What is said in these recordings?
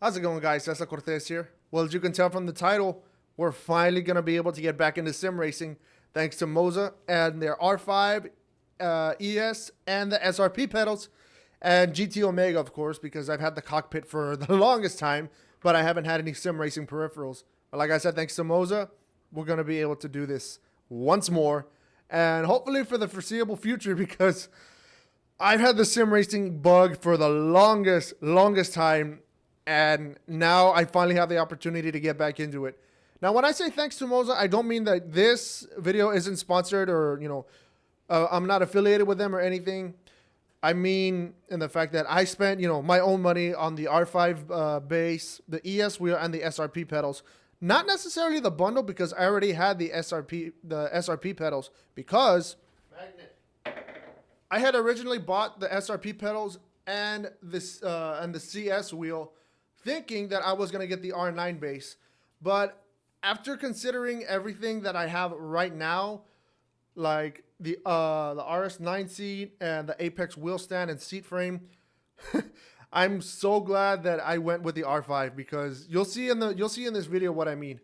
How's it going, guys? Cesar Cortez here. Well, as you can tell from the title, we're finally going to be able to get back into sim racing thanks to Moza and their R5 ES and the SRP pedals and GT Omega, of course, because I've had the cockpit for the longest time, but I haven't had any sim racing peripherals. But like I said, thanks to Moza, we're going to be able to do this once more, and hopefully for the foreseeable future, because I've had the sim racing bug for the longest time, and now I finally have the opportunity to get back into it. Now, when I say thanks to Moza, I don't mean that this video isn't sponsored or, I'm not affiliated with them or anything. I mean in the fact that I spent, my own money on the R5 base, the ES wheel, and the SRP pedals. Not necessarily the bundle, because I already had the SRP pedals, because I had originally bought the SRP pedals and the CS wheel, thinking that I was going to get the R9 base. But after considering everything that I have right now, like the RS9 seat and the Apex wheel stand and seat frame, I'm so glad that I went with the R5, because you'll see in this video what I mean.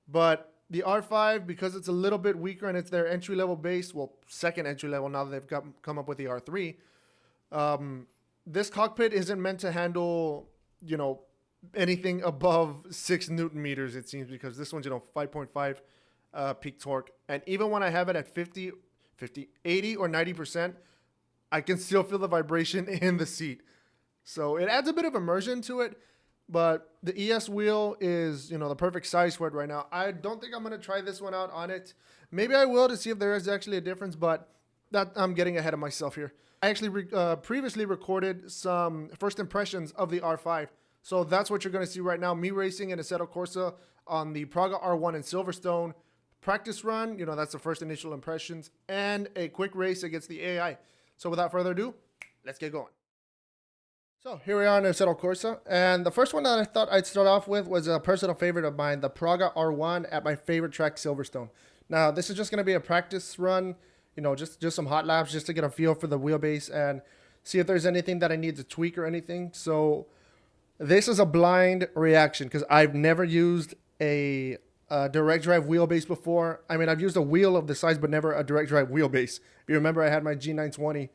But the R5, because it's a little bit weaker and it's their entry level base, well, second entry level now that they've come up with the R3. This cockpit isn't meant to handle, anything above 6 Newton meters, it seems, because this one's 5.5 peak torque, and even when I have it at 50, 80 or 90%, I can still feel the vibration in the seat. So it adds a bit of immersion to it, but the ES wheel is the perfect size for it right now. I don't think I'm going to try this one out on it. Maybe I will, to see if there is actually a difference, but that I'm getting ahead of myself here. I actually previously recorded some first impressions of the R5. So that's what you're going to see right now. Me racing in Assetto Corsa on the Praga R1 in Silverstone. Practice run, that's the first initial impressions. And a quick race against the AI. So without further ado, let's get going. So here we are in Assetto Corsa. And the first one that I thought I'd start off with was a personal favorite of mine, the Praga R1 at my favorite track, Silverstone. Now, this is just going to be a practice run, just some hot laps, just to get a feel for the wheelbase and see if there's anything that I need to tweak or anything. So this is a blind reaction, because I've never used a direct drive wheelbase before. I mean, I've used a wheel of the size, but never a direct drive wheelbase. If you remember, I had my G920,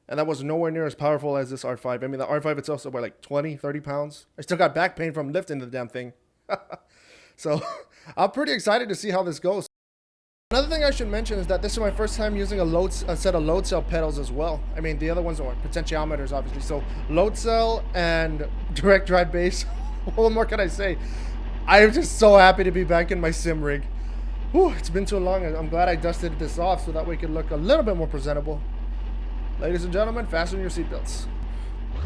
and that was nowhere near as powerful as this R5. I mean, the R5 itself is about like 20, 30 pounds. I still got back pain from lifting the damn thing. So I'm pretty excited to see how this goes. Another thing I should mention is that this is my first time using a set of load cell pedals as well. I mean, the other ones are potentiometers, obviously. So load cell and direct drive base. What more can I say? I'm just so happy to be back in my sim rig. Whew, it's been too long, and I'm glad I dusted this off so that way it could look a little bit more presentable. Ladies and gentlemen, fasten your seatbelts.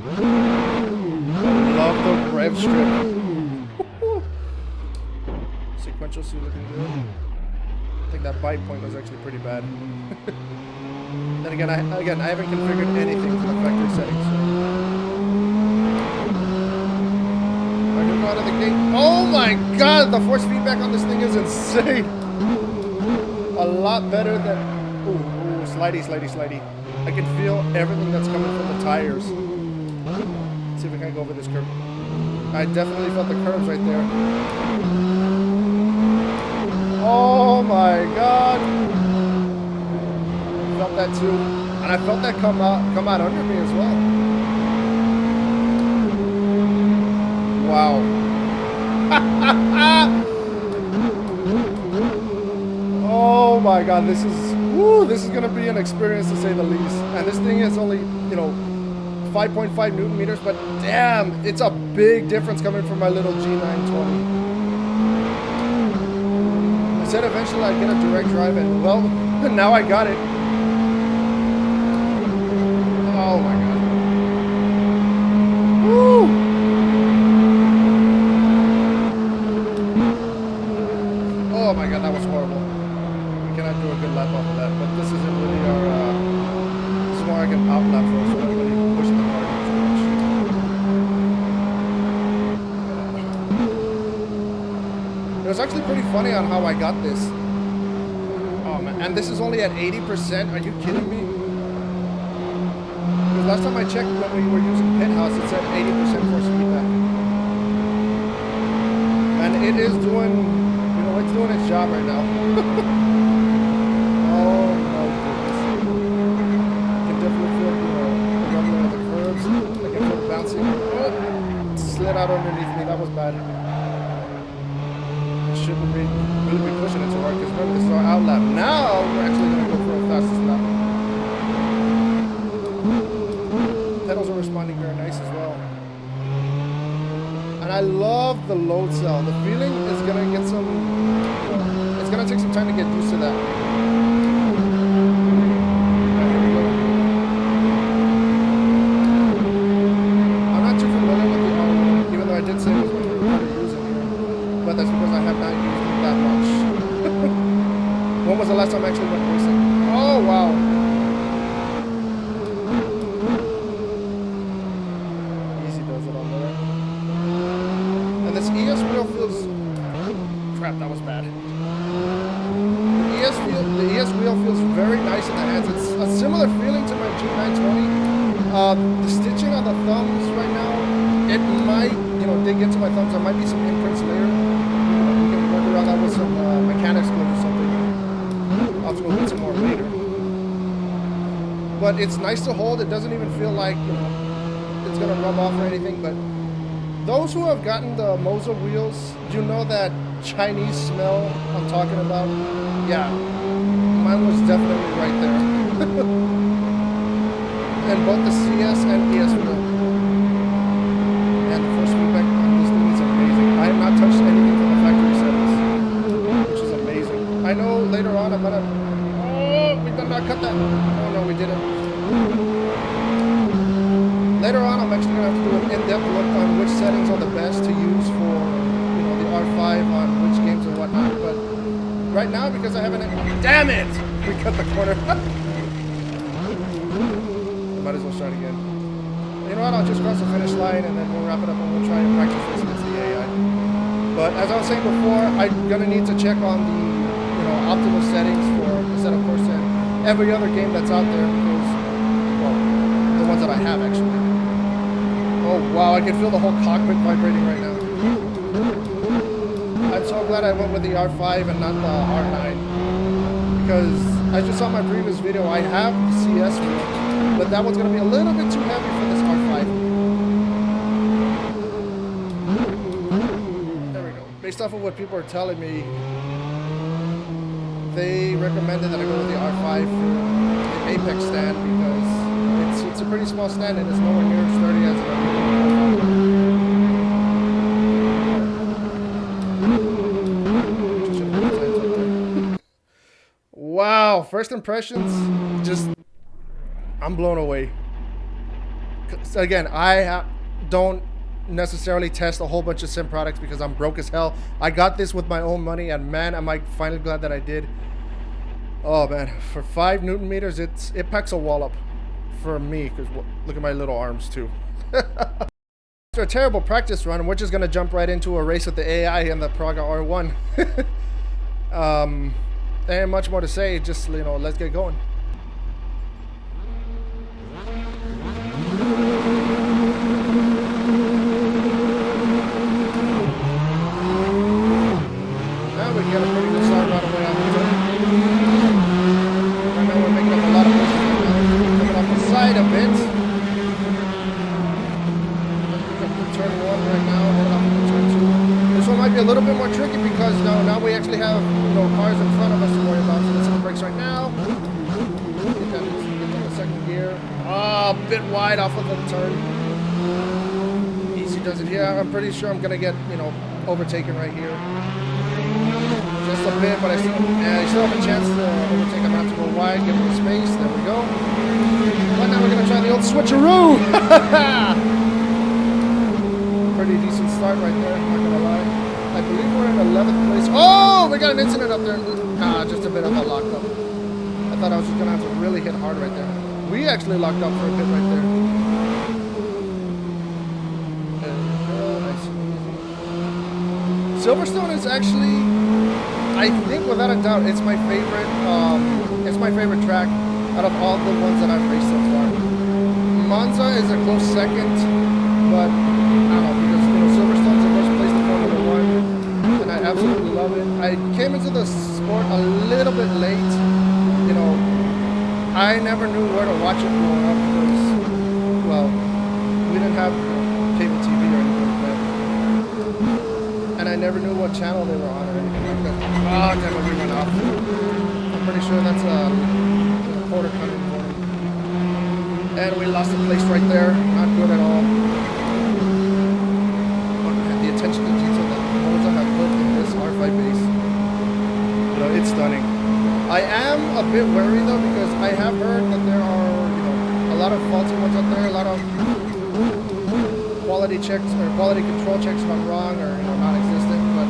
I love the rev strip. Sequential suit looking good. I think that bite point was actually pretty bad. Then again, I haven't configured anything for the factory settings. So. I can go out of the gate. Oh my god, the force feedback on this thing is insane. A lot better than... Ooh, slidey. I can feel everything that's coming from the tires. Let's see if we can go over this curb. I definitely felt the curves right there. Oh my god. I felt that too. And I felt that come out under me as well. Wow. Oh my god, this is gonna be an experience, to say the least. And this thing is only, 5.5 Newton meters, but damn, it's a big difference coming from my little G920. I said eventually I'd get a direct drive, and well, now I got it. Oh my god. Woo! Oh my god, that was horrible. We cannot do a good lap off of that, but this isn't really our, this is more like an out lap for us, so we're not really pushing the car too much. It was actually pretty funny on how I got this. Oh man, and this is only at 80%. Are you kidding me? Because last time I checked when we were using Penthouse, it said 80% force feedback. it is doing, you know, it's doing its job right now. Oh my goodness. I can definitely feel, you know, the rumbling of the curves. I can feel the bouncing. Oh, slid out underneath me. That was bad. I shouldn't really be pushing it too hard because remember, this is our out lap. Now we're actually going to go for a fastest lap. Pedals are responding very nice as well. And I love the load cell. The feeling is gonna get some, it's gonna take some time to get used to that. Here we go. I'm not too familiar with the R1, even though I did say it was my favorite car to use it here. But that's because I have not used it that much. When was the last time I actually went racing? Oh, wow. This ES wheel feels, crap, that was bad. The ES wheel feels very nice in the hands. It's a similar feeling to my G920. The stitching on the thumbs right now, it might, you know, dig into my thumbs. There might be some imprints later. We can work around that with some mechanics glue or something. I'll have to go get some more later. But it's nice to hold. It doesn't even feel like, you know, it's gonna rub off or anything, but those who have gotten the Moza wheels, you know that Chinese smell I'm talking about? Yeah, mine was definitely right there. And both the CS and ES wheel. And the force feedback on this thing is amazing. I have not touched anything from the factory settings, which is amazing. I know later on I'm gonna, oh, we better not cut that. Oh no, we didn't. Later on, I'm actually going to have to do an in-depth look on which settings are the best to use for, you know, the R5 on which games and whatnot. But right now, because I haven't... Damn it! We cut the corner. I might as well start again. You know what? I'll just cross the finish line and then we'll wrap it up and we'll try and practice this against the AI. But as I was saying before, I'm going to need to check on the, you know, optimal settings for the setup course and every other game that's out there because, well, the ones that I have actually. Oh wow, I can feel the whole cockpit vibrating right now. I'm so glad I went with the R5 and not the R9. Because as you saw in my previous video, I have the CS wheel, but that one's going to be a little bit too heavy for this R5. There we go. Based off of what people are telling me, they recommended that I go with the R5 for the Apex stand because it's a pretty small stand and it's nowhere near as sturdy as it. Wow, first impressions, just, I'm blown away. Again, I don't necessarily test a whole bunch of sim products because I'm broke as hell. I got this with my own money and man, am I finally glad that I did. Oh man, for 5 Newton meters, it packs a wallop. For me, because look at my little arms too. After a terrible practice run, we're just gonna jump right into a race with the AI and the Praga R1. There ain't much more to say, just, you know, let's get going. Now we get a pretty good start right away on the turn. Right now we're making up a lot of push. Side a bit. Turn 1 right now, heading off into turn 2. This one might be a little bit more tricky because now we actually have, you know, cars in front of us to worry about. So let's hit the brakes right now. Get that in the second gear. Ah, a bit wide off of the turn. Easy does it here. I'm pretty sure I'm gonna get, you know, overtaken right here. Just a bit, but I still have a chance to overtake. I'm gonna have to go wide, give him the space. There we go. But now we're gonna try the old switcheroo. Pretty decent start right there, I'm not gonna lie. I believe we're in 11th place. Oh, we got an incident up there. Ah, just a bit of a lockup. I thought I was just gonna have to really hit hard right there. We actually locked up for a bit right there. There we go, nice and easy. Silverstone is actually, I think without a doubt, it's my favorite track out of all the ones that I've raced so far. Monza is a close second, but I don't know, because, you know, Silverstone's the first place to Formula 1. I never knew where to watch it growing up because, well, we didn't have cable TV or anything like that. And I never knew what channel they were on or anything like that. Oh, damn it, we went off. I'm pretty sure that's a quarter country morning. And we lost the place right there. Not good at all. The attention to detail that Moza have put in this R5 base, you know, it's stunning. I am a bit wary though because I have heard that there are, you know, a lot of faulty ones out there, a lot of quality checks or quality control checks if I'm wrong or, you know, non-existent. But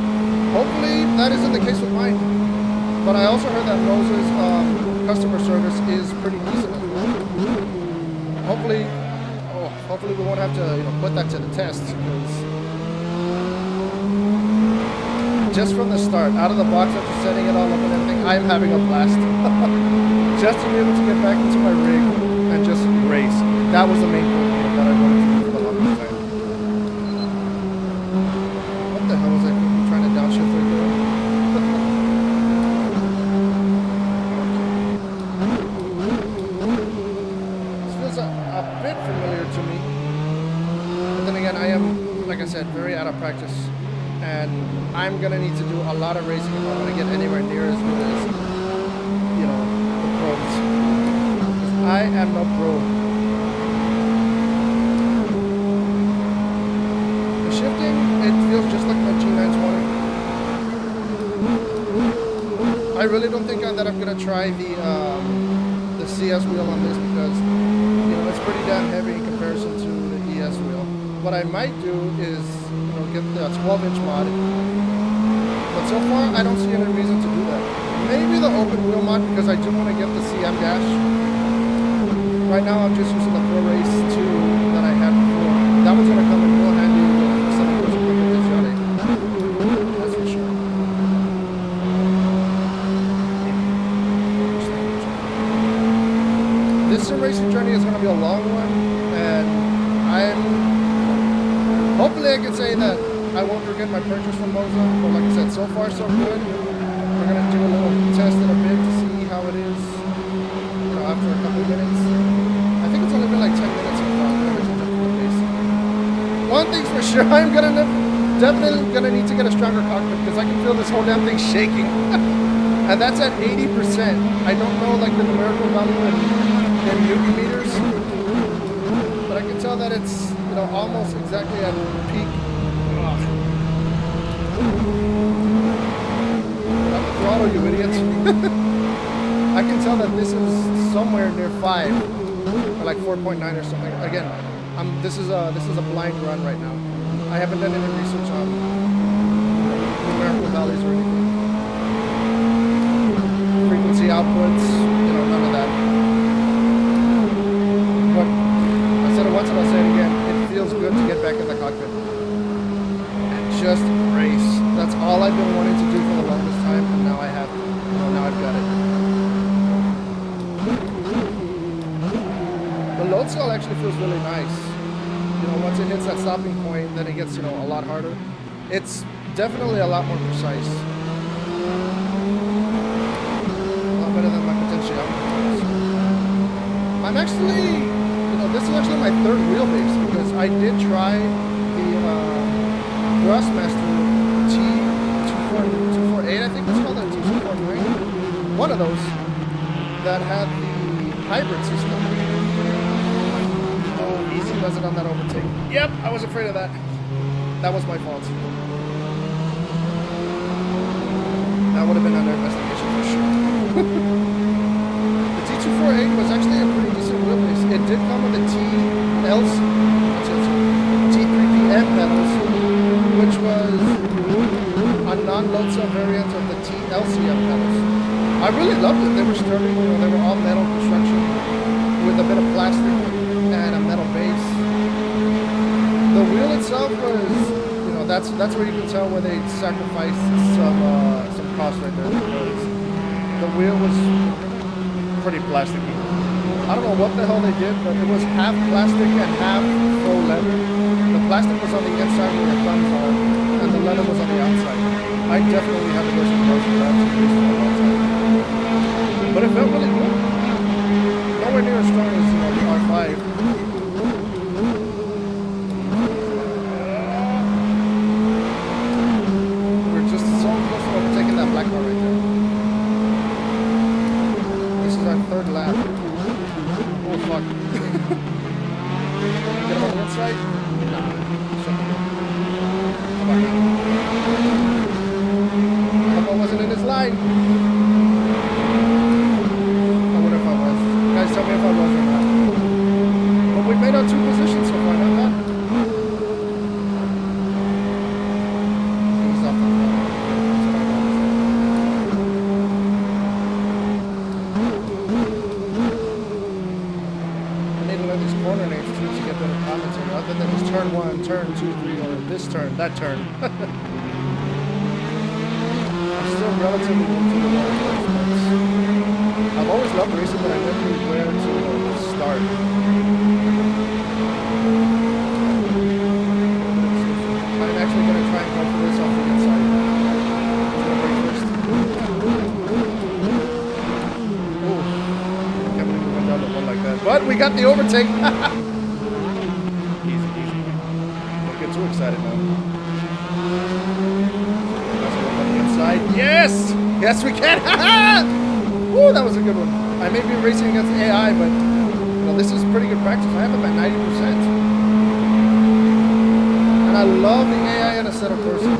hopefully that isn't the case with mine. But I also heard that Moza's customer service is pretty decent as well. Hopefully we won't have to, you know, put that to the test because just from the start, out of the box after setting it all up and everything, I'm having a blast. Just to be able to get back into my rig and just race. That was the main thing that I wanted to do for the longest time. What the hell was I trying to downshift right there? This feels a bit familiar to me. But then again, I am, like I said, very out of practice. And I'm gonna need to do a lot of racing if I want to get anywhere near as good as, you know, the pros. I am no pro. The shifting, it feels just like my G920. I really don't think that I'm gonna try the CS wheel on this because, you know, it's pretty damn heavy in comparison to the ES wheel. What I might do is, you know, get the 12-inch mod. But so far, I don't see any reason to do that. Maybe the open wheel mod because I do want to get the CM dash. Right now, I'm just using the Pro Race 2 that I had before. That one's going to come in real handy with some of those competizione. That's for sure. This sim racing journey is going to be a long one, and hopefully I can say that I won't regret my purchase from Moza, but like I said, so far so good. We're going to do a little test in a bit to see how it is, you know, after a couple of minutes. I think it's only been like 10 minutes so far. One thing's for sure, I'm definitely going to need to get a stronger cockpit because I can feel this whole damn thing shaking. And that's at 80%. I don't know like the numerical value in Newton meters, but I can tell that it's, you know, almost exactly at peak. Throttle, you idiots. I can tell that this is somewhere near 5 or like 4.9 or something. Again, this is a blind run right now. I haven't done any research on numerical values or anything. Frequency outputs, you know, none of that. But I said it once and I'll say it again. It feels good to get back in the cockpit and just race. That's all I've been wanting to do for the longest time, and now I have it. You know, now I've got it. The load cell actually feels really nice. You know, once it hits that stopping point, then it gets, you know, a lot harder. It's definitely a lot more precise. A lot better than my potentiometers. I'm actually, you know, this is actually my third wheelbase because I did try the Thrustmaster T248, I think it's called, that T249. One of those that had the hybrid system. Oh, easy does it on that overtake. Yep, I was afraid of that. That was my fault. That would have been under investigation for sure. The T248 was actually a pretty decent wheelbase. It did come with the T3PM pedals, which was a non-load cell variant of the TLCM pedals. I really loved it. They were sturdy, you know, they were all metal construction with a bit of plastic and a metal base. The wheel itself was, you know, that's where you can tell where they sacrificed some cost right there because the wheel was pretty plasticky. I don't know what the hell they did, but it was half plastic and half faux leather. The plastic was on the inside where the thumbs are, and the leather was on the outside. I definitely had to go some close to that to use for a long time. But it felt really good. as strong as the R5. We're just so close to overtaking that black car right there. This is our third lap. Oh fuck. Get him on the inside? Nah. Shut the door. Come on now. I hope I wasn't in his line. I wonder if I was. Guys, tell me if I was or not. But we made our 2 positions so far, not bad. He's off the front. I need to learn these corner names too to get better commentary, other than just turn 1, turn 2, 3, or this turn, that turn. I'm still relatively new to the water sports. I've always loved racing, but I never knew where to start. I'm actually going to try and go for this off the inside. I'm going to break first. Ooh. I can't believe we went down the one like that. But we got the overtake. Easy, easy. Don't get too excited now. Yes! Yes, we can! Woo, that was a good one. I may be racing against AI, but this is pretty good practice. I have about 90%. And I love the AI in a set of person.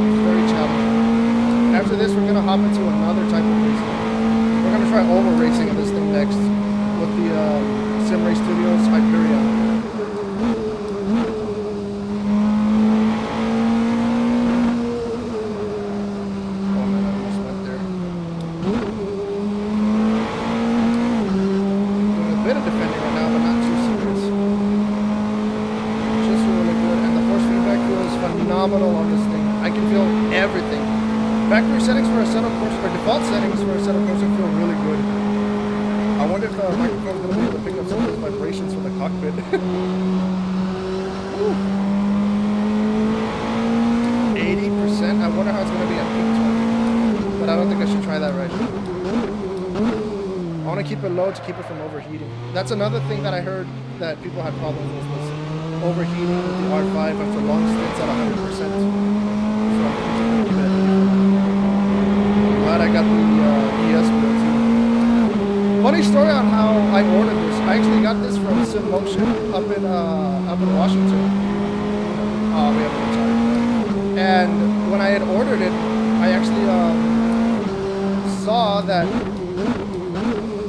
It's very challenging. After this, we're going to hop into another type of racing. We're going to try over racing in this thing next with the Sim Race Studios Hyperion. Phenomenal on this thing. I can feel everything. Factory settings for a set of course, or default settings for a set of course, feel really good. I wonder if the microphone's going to be able to pick up some of those vibrations from the cockpit. 80%. I wonder how it's going to be at peak time. But I don't think I should try that right now. I want to keep it low to keep it from overheating. That's another thing that I heard that people had problems with was overheating with the R5 after long stints at 100%. So I'm glad I got the ES wheel too. Funny story on how I ordered this. I actually got this from Sim Motion up in Washington. Oh, we have a retired. And when I had ordered it, I actually saw that.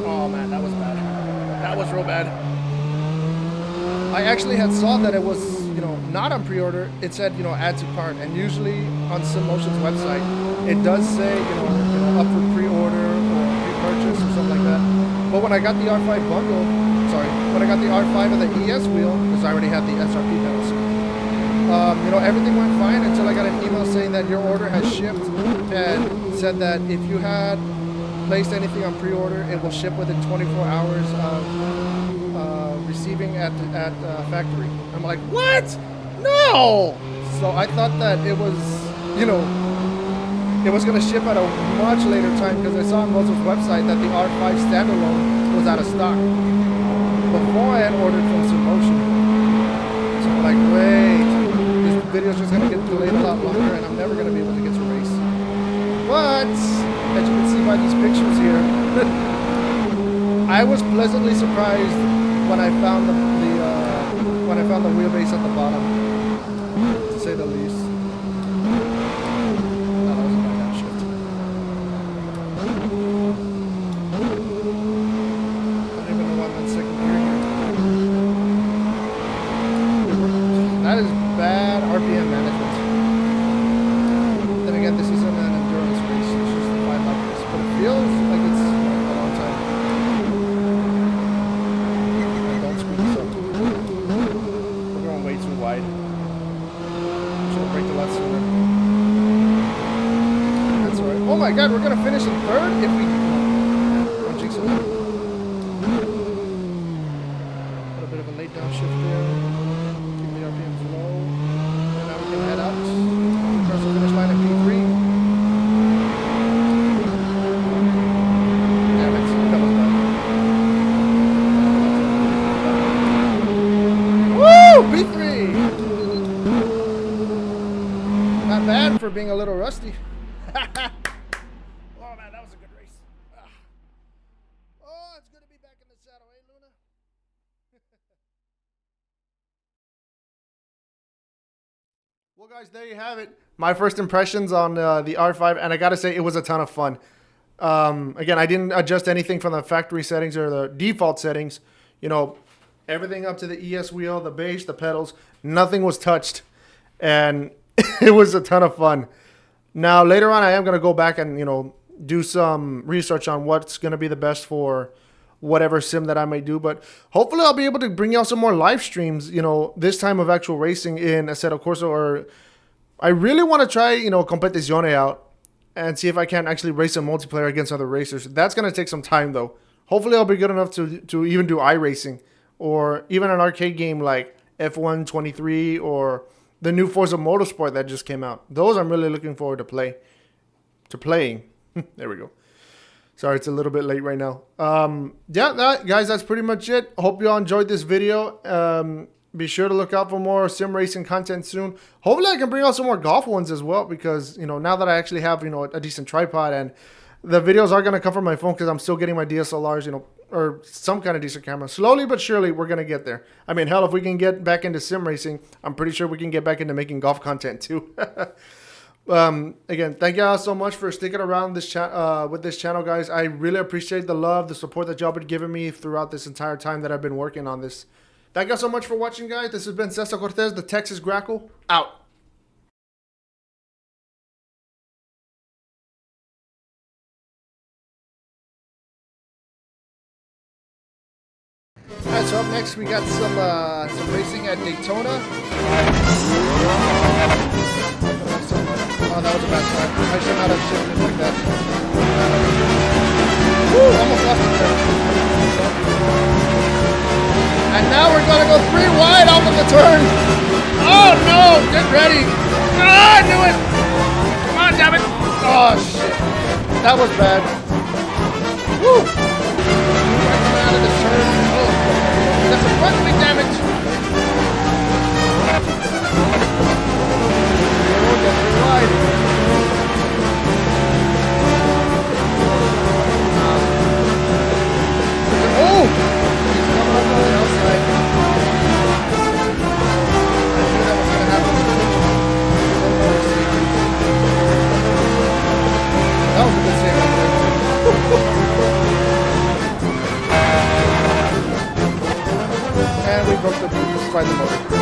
Oh man, that was bad. That was real bad. I actually had saw that it was, not on pre-order. It said, add to cart. And usually on SimMotion's website, it does say, up for pre-order or pre-purchase or something like that. But when I got the R5 bundle, when I got the R5 and the ES wheel, because I already had the SRP pedals, everything went fine until I got an email saying that your order has shipped and said that if you had placed anything on pre-order, it will ship within 24 hours of receiving at factory. I'm like, what? No! So I thought that it was, it was going to ship at a much later time because I saw on Moza's website that the R5 standalone was out of stock before I had ordered from SimMotion. So I'm like, wait, this video's just going to get delayed a lot longer and I'm never going to be able to get to race. But, as you can see by these pictures here, I was pleasantly surprised when I found the wheelbase at the bottom, to say the least. Oh, that was a bad downshift. I don't even know why I'm in second gear here. That is bad RPM management. Then again, this isn't an endurance race, it's just a 5-lap race, but it feels like it's a long time. Oh my god, we're gonna finish in third if we. Don't jinx it. A little bit of a late downshift there. Keep the RPMs low. And now we can head out. Across the finish line at P3. Damn it. for being a little rusty. Oh man, that was a good race. Oh, it's good to be back in the saddle, eh, Luna? Well, guys, there you have it. My first impressions on the R5, and I gotta say, it was a ton of fun. Again, I didn't adjust anything from the factory settings or the default settings. You know, everything up to the ES wheel, the base, the pedals, nothing was touched. And it was a ton of fun. Now, later on, I am going to go back and, you know, do some research on what's going to be the best for whatever sim that I may do. But hopefully I'll be able to bring y'all some more live streams, you know, this time of actual racing in Assetto Corsa. Or I really want to try, you know, Competizione out and see if I can actually race in multiplayer against other racers. That's going to take some time, though. Hopefully I'll be good enough to even do iRacing or even an arcade game like F1 23 or the new Forza Motorsport that just came out. Those I'm really looking forward to playing. There we go. Sorry, it's a little bit late right now. Yeah, guys, that's pretty much it. Hope you all enjoyed this video. Be sure to look out for more sim racing content soon. Hopefully I can bring out some more golf ones as well, because, you know, now that I actually have, you know, a decent tripod, and the videos are going to come from my phone because I'm still getting my DSLRs, you know, or some kind of decent camera. Slowly but surely, we're going to get there. I mean, hell, if we can get back into sim racing, I'm pretty sure we can get back into making golf content too. Again, thank y'all so much for sticking around this with this channel, guys. I really appreciate the love, the support that y'all been giving me throughout this entire time that I've been working on this. Thank y'all so much for watching, guys. This has been Cesar Cortez, the Texas Grackle, out. Alright, so up next we got some racing at Daytona. Oh, that was a bad time. I should not have shifted like that. Woo, almost lost it there. And now we're gonna go 3 wide off of the turn. Oh no, get ready. Ah, I knew it. Come on, damn it. Oh shit, that was bad. Woo. Coming out of the turn. Oh, that's a front wing damage. Oh, get 3 wide. Oh! Coming up on the outside. I knew that was going to happen. That was a good save right there. And we broke the motor.